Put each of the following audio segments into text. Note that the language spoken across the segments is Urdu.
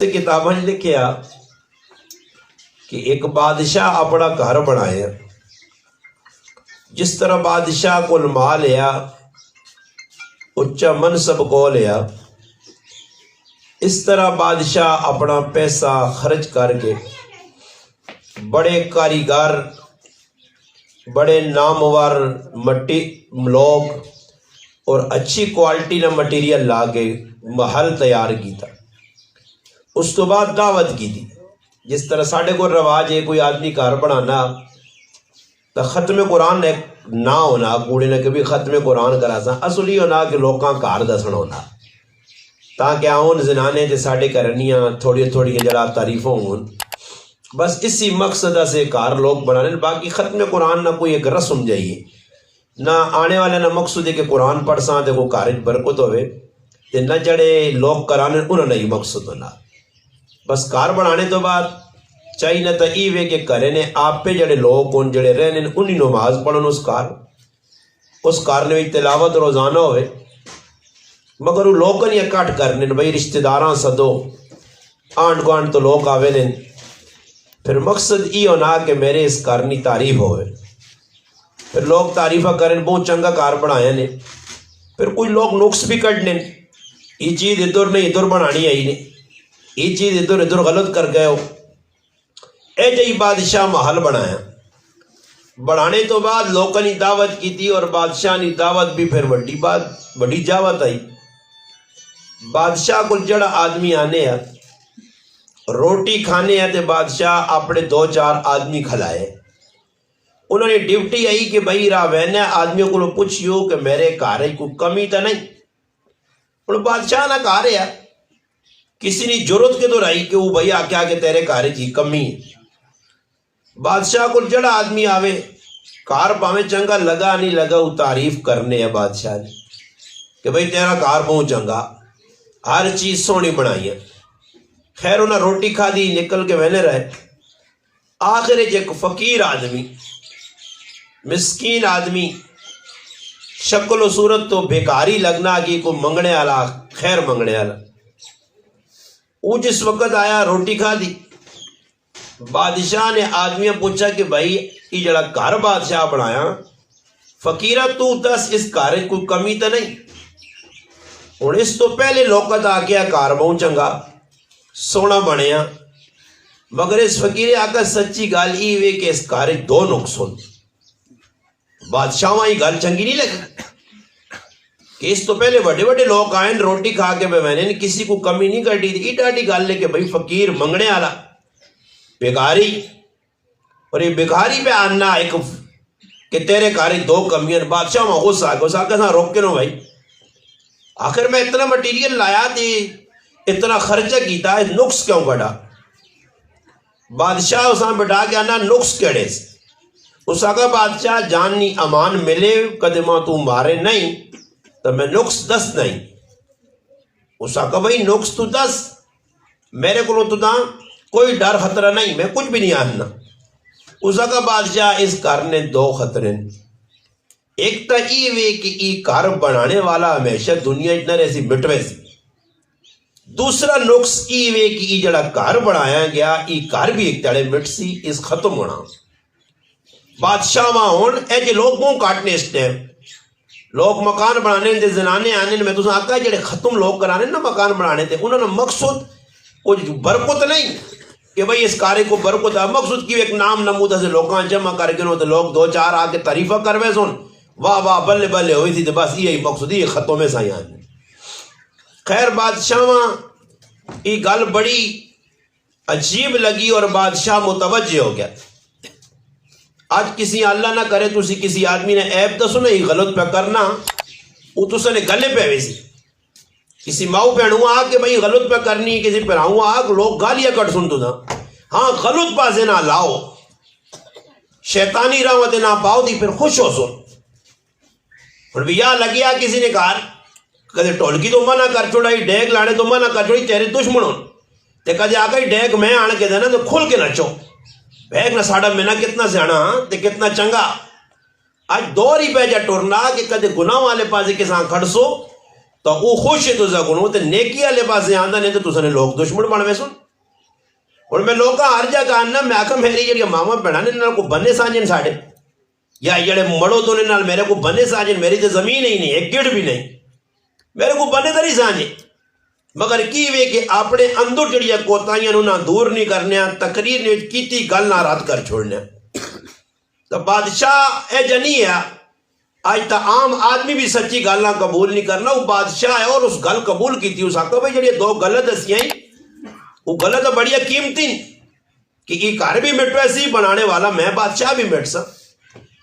کتاباں لکھیا کہ ایک بادشاہ اپنا گھر بنایا، جس طرح بادشاہ کو مال لیا، اچا منصب کو لیا، اس طرح بادشاہ اپنا پیسہ خرچ کر کے بڑے کاریگر، بڑے نامور مٹی لوگ اور اچھی کوالٹی نہ مٹیریل لا کے محل تیار کیتا، اس تو بعد دعوت کی تھی۔ جس طرح ساڑھے کو رواج ہے کوئی آدمی گھر بنانا تو ختم قرآن نہ ہونا، کوڑے نے کبھی ختم قرآن کرا سا، اصل ہی ہونا کہ لوکاں گھر دسنا ہونا تاکہ آؤن زنانے تے ساڑھے کرنیاں تھوڑی تھوڑی جڑا تعریفوں ہوں، بس اسی مقصد سے کار لوگ بنانے۔ باقی ختم قرآن نہ کوئی ایک رسم جائیے، نہ آنے والے نہ مقصد ہے کہ قرآن پڑھ ساں تے کو کارج برکت ہوئے، تے نہ جڑے لوگ کرانے انہوں نے ہی مقصد ہونا۔ بس کار بنانے تو بعد چاہیے نہ تو ایوے کہ کرے نے آپ پہ جڑے لوگ ان جڑے رہنے انہی نماز پڑھن اس کار نے بھی تلاوت روزانہ ہوئے، مگر وہ لوگ نہیں اکٹھ کرنے بھائی رشتہ داراں صدو آنڈ گوانڈ تو لوگ آوے نے، پھر مقصد یہ ہونا کہ میرے اس کارنی تعریف ہوئے، پھر لوگ تعریفہ کریں بہت چنگا کار بنایا نے، پھر کوئی لوگ نقص بھی کٹنے، یہ چیز ادھر نہیں ادھر بنانی آئی نے، یہ چیز ادھر غلط کر گئے ہو۔ اے جی بادشاہ محل بنایا، بڑھانے تو بعد لوگوں نے دعوت کی تھی، اور بادشاہ نے دعوت بھی پھر بڑی جاوت آئی۔ بادشاہ کو جڑا آدمی آنے ہے روٹی کھانے ہیں تے بادشاہ اپنے 2-4 آدمی کھلائے، انہوں نے ڈیوٹی آئی کہ بھائی راوینے آدمیوں کو پوچھیو کہ میرے کارے کو کمی تو نہیں، اور بادشاہ نہ کہا رہا کسی نے ضرورت کے تو رہی کہ وہ بھائی آکیا کہ تیرے کارے کی کمی ہے۔ بادشاہ کو جڑا آدمی آوے کار پاویں چنگا لگا نہیں لگا وہ تعریف کرنے ہے بادشاہ نے کہ بھائی تیرا کار بہت چنگا، ہر چیز سونی بنائی ہے۔ خیر انہیں روٹی کھا دی، نکل کے وینے رہے۔ آخر ایک فقیر آدمی، مسکین آدمی، شکل و صورت تو بیکاری لگنا کہ کوئی منگنے والا، خیر منگنے والا، وہ جس وقت آیا روٹی کھا دی۔ بادشاہ نے آدمیاں پوچھا کہ بھائی یہ جڑا گھر بادشاہ بنایا فقیرہ تو دس اس گھر کوئی کمی تو نہیں، اور اس تو پہلے لوکت آ گیا کار بہت چنگا سونا بنیا، مگر اس فقیر آقا سچی گال ای وے کہ اس گھر 2 نقص ہوں۔ بادشاہ وہاں یہ گال چنگی نہیں لگی کہ اس تو پہلے بڑے بڑے لوگ آئیں روٹی کھا کے میں نے کسی کو کمی نہیں کر دی تھی، یہ ڈاٹی گال لے کہ بھائی فقیر منگنے والا بیکاری، اور یہ بیکاری پہ آنا ایک کہ تیرے کاری 2 کمیاں۔ بادشاہ وہاں غصہ آگا اس آگا روک کے نو بھائی، آخر میں اتنا مٹیریل لایا تھی، اتنا خرچہ کیتا ہے، نقص کیوں کڑا؟ بادشاہ اس آن بٹا کے آنا نقص کڑے سے، اس آگا بادشاہ جانی امان ملے قدمہ تو مارے نہیں تو میں نقص دس نہیں، اس آگا بھائی نقص تو دس، میرے کو تو دا کوئی ڈر خطرہ نہیں، میں کچھ بھی نہیں آنا۔ اس آگا بادشاہ اس کار نے 2 خطرے، ایک تا یہ وے کہ یہ کار بنانے والا ہمیشہ دنیا اتنا رہی سی مٹوے سی، دوسرا نقص یہ وے کہ یہ جڑا کار بنایا گیا یہ کار بھی ایک تڑے مٹ سی اس ختم ہونا۔ بادشاہ وہاں ہون اے جے لوگ منہ کاٹنے اس ٹائم، لوگ مکان بنانے دے زنانے آنے میں تو آقا جڑے ختم لوگ کرانے نا مکان بنانے تھے، انہوں نے مقصود کچھ برکت نہیں کہ بھئی اس کارے کو برکت ہے، مقصود کی ایک نام نمودہ سے لوگاں جمع کر کے تو لوگ 2-4 آ کے تعریفہ کروے سن، واہ واہ بلے بلے ہوئی تھی، بس یہی مقصود یہ ختم ہے سائیان۔ خیر بادشاہ وہاں یہ گل بڑی عجیب لگی اور بادشاہ متوجہ ہو گیا۔ آج کسی اللہ نہ کرے تو کسی آدمی نے عیب تو سنے ہی غلط پہ کرنا، وہ تو سنے گلے پہ ویسی کسی ماؤ پہنوں آ کہ بھئی غلط پہ کرنی، کسی پہنوں آ لوگ گالیاں کٹ سن تو نا، ہاں غلط پاسے نہ لاؤ، شیطانی راوتے نہ پاؤ دی پھر خوش ہو سن۔ اور بھی یا لگیا کسی نے کہا کدے ٹولکی تو منع کر چھوڑائی، ڈیگ لانے تو منع کر چھوڑی تیرے دشمنوں تے کدے آ گئی ڈیگ میں آنے کے دینا تو کھل کے نچو، بیگ نہ ساڑا میں نہ کتنا سیانا تے کتنا چنگا۔ آج دور ہی پہ جا ٹورنا کہ کدے گناہ والے پاسے کے ساتھ کھڑ سو تو وہ خوش ہے تسا کو تے نیکی والے پاسے آندا نہیں تو تساں نے لوگ دشمن بنوے سن. اور میں لوگاں ہر جگہ آنا میں آکھا میری جڑی ماما بہنا نے نال کو بنے ساجن ساڈے یا جڑے مڑو تو نے نال میرے کو بنے ساجن میری تے زمین ہی نہیں ایک گڑ بھی نہیں میرے کو بنے تے نہیں ساجے مگر کی وے کہ اپنے اندر جڑیاں کوتاہیاں نو نہ دور نہیں کرنے تقریر نے کیتی گل نہ رد کر چھوڑنے. تو بادشاہ اے جنی ہے آج تا عام آدمی بھی سچی گل نہ قبول نہیں کرنا. وہ بادشاہ ہے اور اس گل قبول کی تھی. اس آقا بھائی جڑی دو غلط دسیاں وہ غلط بڑی قیمتی کہ یہ گھر بھی مٹ ویسی بنانے والا میں بادشاہ بھی مٹ سا.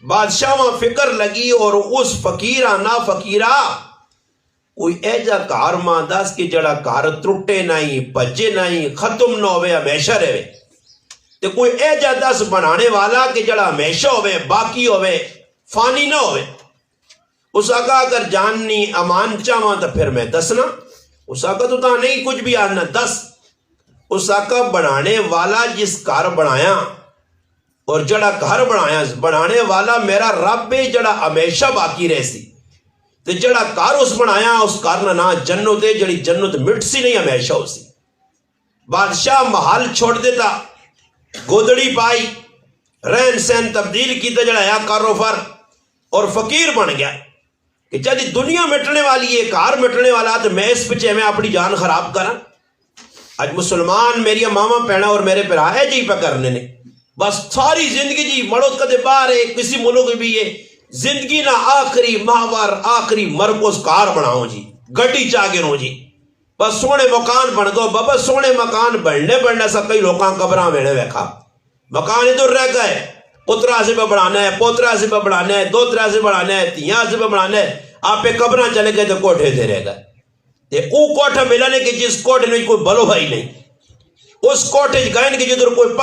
بادشاہ وہاں فکر لگی اور اس فقیرہ نا فقیرہ کوئی ایجا کار ماں دس کہ جڑا کار ترٹے نہیں پجے نہیں ختم نہ ہوئے ہمیشہ رہے تو کوئی ایجا دس بنانے والا کہ جڑا ہمیشہ ہوئے باقی ہوئے فانی نہ ہوئے. اس آقا اگر جاننی امان چاہاں تو پھر میں دسنا. اس آقا تو تا نہیں کچھ بھی آنا دس. اس آقا بنانے والا جس کار بنایا اور جڑا گھر بنایا بنانے والا میرا رب جڑا ہمیشہ باقی رہ سی تے جڑا کار اس بنایا اس کار نہ جنت ہے جڑی جنت مٹ سی نہیں ہمیشہ ہو سی. بادشاہ محل چھوڑ دیتا گودڑی پائی رہن سہن تبدیل کیتا جڑا ہے کاروبار اور فقیر بن گیا کہ جدی دنیا مٹنے والی ہے کار مٹنے والا تو میں اس پچھے میں اپنی جان خراب کرا. آج مسلمان میری ماما پینا اور میرے پھر آئے جی پہ کرنے نے بس ساری زندگی جی مڑو کدے باہر ہے کسی ملک بھی ہے زندگی نہ آخری محور آخری مرکز کار بناؤ جی گڈی چاہ گرو جی بس سونے مکان بن دو بابا سونے مکان بننے سا کئی لوکاں قبراں ویڑے ویکھا مکان ادھر رہ گئے پترا سے پہ بڑھانا ہے پوترا سے پہ بڑھانا ہے دو ترا سے بڑھانا ہے تیاں سے پہ بڑھانا ہے آپ پہ قبراں چلے گئے تو کوٹھے سے رہ گئے. او کوٹھا ملانے کہ جس کوٹھے میں کوئی بلو بھائی نہیں اس کوٹھے گائن کے جدھر کوئی